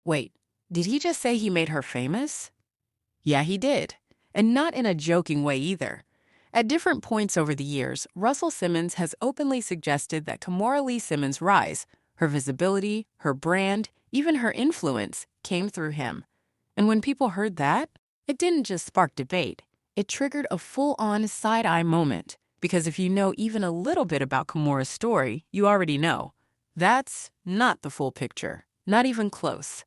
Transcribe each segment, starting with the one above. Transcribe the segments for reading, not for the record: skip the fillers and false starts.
Wait, did he just say he made her famous? Yeah, he did. And not in a joking way either. At different points over the years, Russell Simmons has openly suggested that Kimora Lee Simmons' rise, her visibility, her brand, even her influence, came through him. And when people heard that, it didn't just spark debate. It triggered a full-on side-eye moment. Because if you know even a little bit about Kimora's story, you already know. That's not the full picture. Not even close.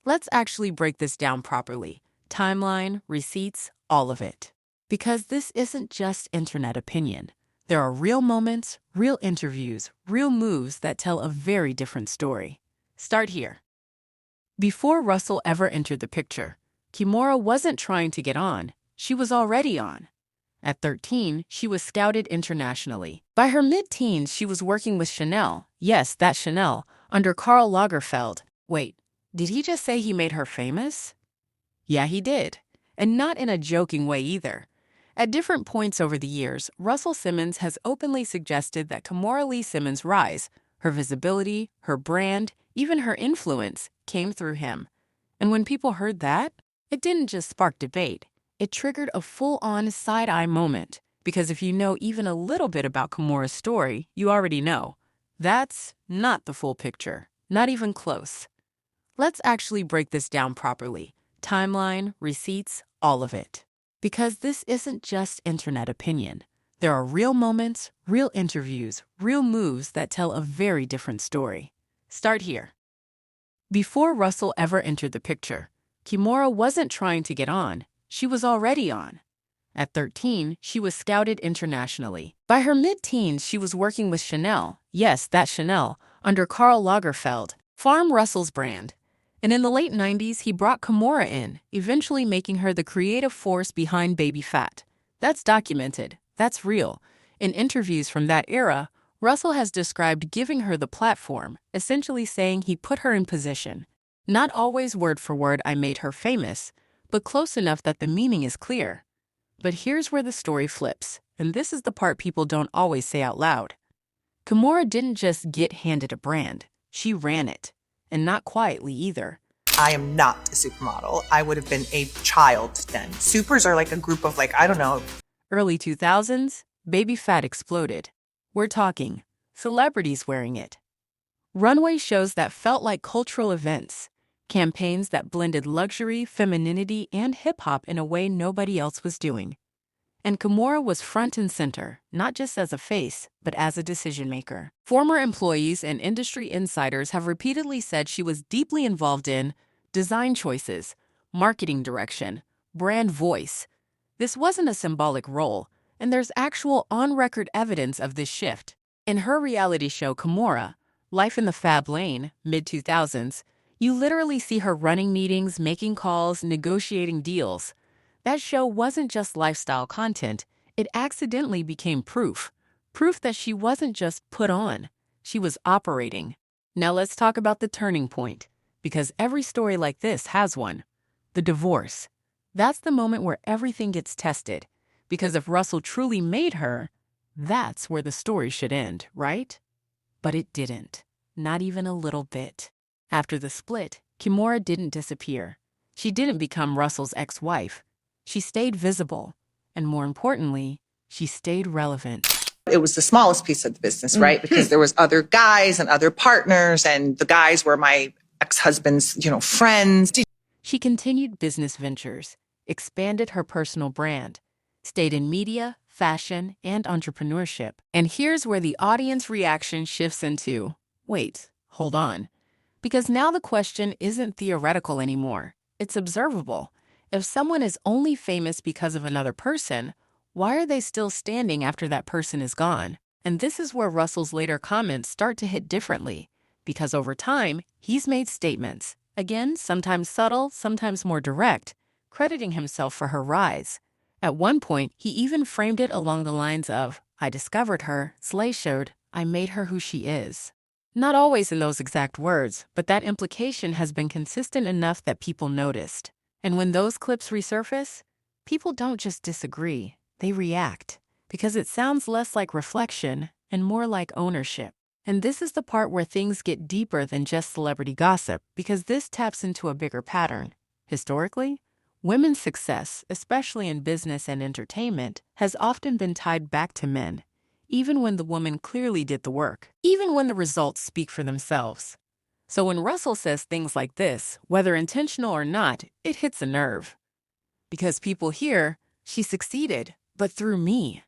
Let's actually break this down properly. Timeline, receipts, all of it. Because this isn't just internet opinion. There are real moments, real interviews, real moves that tell a very different story. Start here. Before Russell ever entered the picture, Kimora wasn't trying to get on. She was already on. At 13, she was scouted internationally. By her mid-teens, she was working with Chanel. Yes, that Chanel, under Karl Lagerfeld. Wait, did he just say he made her famous? Yeah, he did. And not in a joking way either. At different points over the years, Russell Simmons has openly suggested that Kimora Lee Simmons' rise, her visibility, her brand, even her influence, came through him. And when people heard that, it didn't just spark debate. It triggered a full-on side-eye moment. Because if you know even a little bit about Kimora's story, you already know. That's not the full picture. Not even close. Let's actually break this down properly. Timeline, receipts, all of it. Because this isn't just internet opinion. There are real moments, real interviews, real moves that tell a very different story. Start here. Before Russell ever entered the picture, Kimora wasn't trying to get on. She was already on. At 13, she was scouted internationally. By her mid-teens, she was working with Chanel. Yes, that Chanel, under Karl Lagerfeld, Farm Russell's brand. And in the late 90s, he brought Kimora in, eventually making her the creative force behind Baby Phat. That's documented. That's real. In interviews from that era, Russell has described giving her the platform, essentially saying he put her in position. Not always word for word, I made her famous, but close enough that the meaning is clear. But here's where the story flips, and this is the part people don't always say out loud. Kimora didn't just get handed a brand, she ran it. And not quietly either. I am not a supermodel. I would have been a child then. Supers are like a group of I don't know. Early 2000s, Baby Phat exploded. We're talking celebrities wearing it. Runway shows that felt like cultural events. Campaigns that blended luxury, femininity, and hip-hop in a way nobody else was doing. And Kimora was front and center, not just as a face, but as a decision-maker. Former employees and industry insiders have repeatedly said she was deeply involved in design choices, marketing direction, brand voice. This wasn't a symbolic role, and there's actual on-record evidence of this shift. In her reality show, Kimora, Life in the Fab Lane, mid-2000s, you literally see her running meetings, making calls, negotiating deals. That show wasn't just lifestyle content, it accidentally became proof. Proof that she wasn't just put on, she was operating. Now let's talk about the turning point, because every story like this has one. The divorce. That's the moment where everything gets tested, because if Russell truly made her, that's where the story should end, right? But it didn't, not even a little bit. After the split, Kimora didn't disappear. She didn't become Russell's ex-wife. She stayed visible, and more importantly, she stayed relevant. It was the smallest piece of the business, right? Because there was other guys and other partners, and the guys were my ex-husband's, friends. She continued business ventures, expanded her personal brand, stayed in media, fashion, and entrepreneurship. And here's where the audience reaction shifts into, wait, hold on. Because now the question isn't theoretical anymore. It's observable. If someone is only famous because of another person, why are they still standing after that person is gone? And this is where Russell's later comments start to hit differently. Because over time, he's made statements, again, sometimes subtle, sometimes more direct, crediting himself for her rise. At one point, he even framed it along the lines of, I discovered her, Slay showed, I made her who she is. Not always in those exact words, but that implication has been consistent enough that people noticed. And when those clips resurface, people don't just disagree, they react. Because it sounds less like reflection and more like ownership. And this is the part where things get deeper than just celebrity gossip, because this taps into a bigger pattern. Historically, women's success, especially in business and entertainment, has often been tied back to men, even when the woman clearly did the work, even when the results speak for themselves. So when Russell says things like this, whether intentional or not, it hits a nerve. Because people hear, she succeeded, but through me.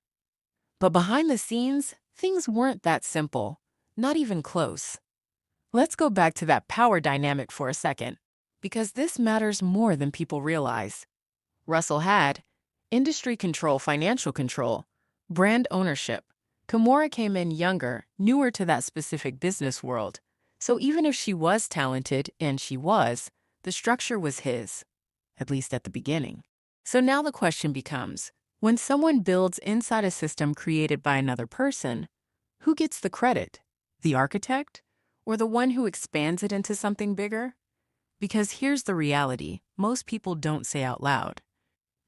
But behind the scenes, things weren't that simple, not even close. Let's go back to that power dynamic for a second, because this matters more than people realize. Russell had industry control, financial control, brand ownership. Kimora came in younger, newer to that specific business world. So even if she was talented, and she was, the structure was his, at least at the beginning. So now the question becomes, when someone builds inside a system created by another person, who gets the credit? The architect? Or the one who expands it into something bigger? Because here's the reality most people don't say out loud.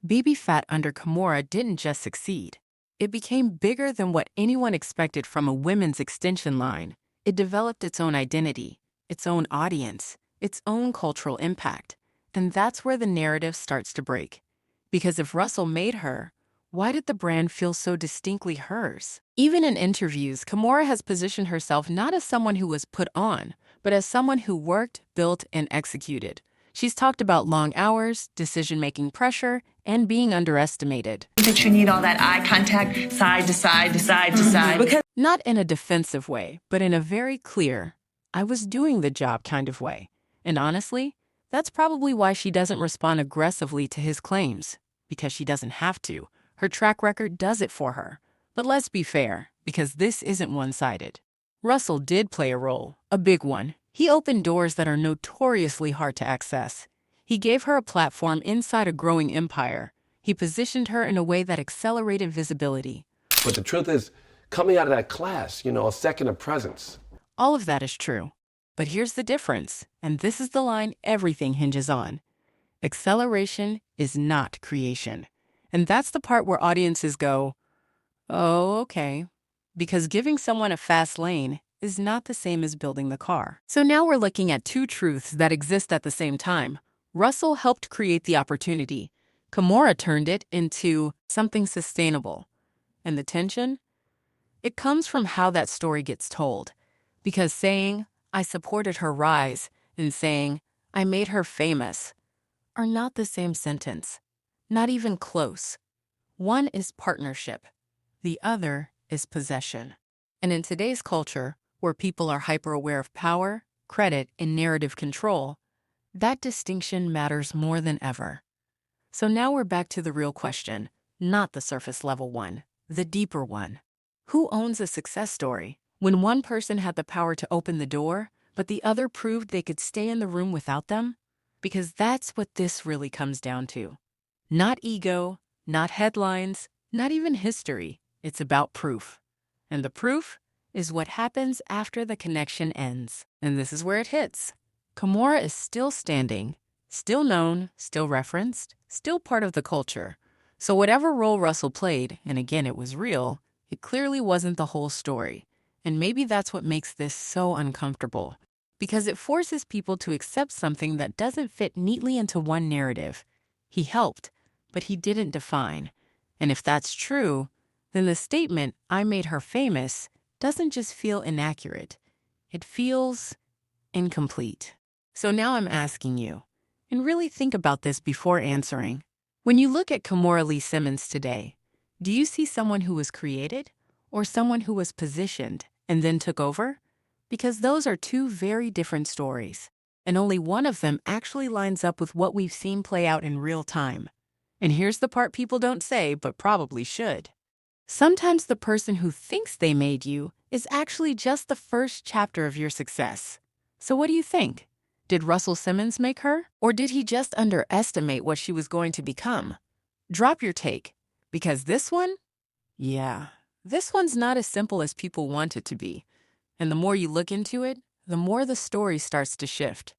Baby Fat under Kimora didn't just succeed. It became bigger than what anyone expected from a women's extension line. It developed its own identity, its own audience, its own cultural impact. And that's where the narrative starts to break. Because if Russell made her, why did the brand feel so distinctly hers? Even in interviews, Kimora has positioned herself not as someone who was put on, but as someone who worked, built, and executed. She's talked about long hours, decision-making pressure, and being underestimated. That you need all that eye contact, side to side to side to side. Because Not in a defensive way, but in a very clear, I was doing the job kind of way. And honestly, that's probably why she doesn't respond aggressively to his claims, because she doesn't have to. Her track record does it for her. But let's be fair, because this isn't one-sided. Russell did play a role, a big one. He opened doors that are notoriously hard to access. He gave her a platform inside a growing empire. He positioned her in a way that accelerated visibility. But the truth is, coming out of that class, a second of presence. All of that is true. But here's the difference, and this is the line everything hinges on. Acceleration is not creation. And that's the part where audiences go, oh, okay. Because giving someone a fast lane is not the same as building the car. So now we're looking at two truths that exist at the same time. Russell helped create the opportunity. Kimora turned it into something sustainable. And the tension? It comes from how that story gets told. Because saying, I supported her rise, and saying, I made her famous, are not the same sentence. Not even close. One is partnership. The other is possession. And in today's culture, where people are hyper-aware of power, credit, and narrative control, that distinction matters more than ever. So now we're back to the real question, not the surface-level one, the deeper one. Who owns a success story? When one person had the power to open the door, but the other proved they could stay in the room without them? Because that's what this really comes down to. Not ego, not headlines, not even history. It's about proof. And the proof is what happens after the connection ends. And this is where it hits. Kimora is still standing, still known, still referenced, still part of the culture. So whatever role Russell played, and again it was real, it clearly wasn't the whole story. And maybe that's what makes this so uncomfortable. Because it forces people to accept something that doesn't fit neatly into one narrative. He helped, but he didn't define. And if that's true, then the statement, I made her famous, doesn't just feel inaccurate. It feels incomplete. So now I'm asking you, and really think about this before answering. When you look at Kimora Lee Simmons today, do you see someone who was created or someone who was positioned and then took over? Because those are two very different stories, and only one of them actually lines up with what we've seen play out in real time. And here's the part people don't say, but probably should. Sometimes the person who thinks they made you is actually just the first chapter of your success. So what do you think? Did Russell Simmons make her? Or did he just underestimate what she was going to become? Drop your take, because this one, this one's not as simple as people want it to be. And the more you look into it, the more the story starts to shift.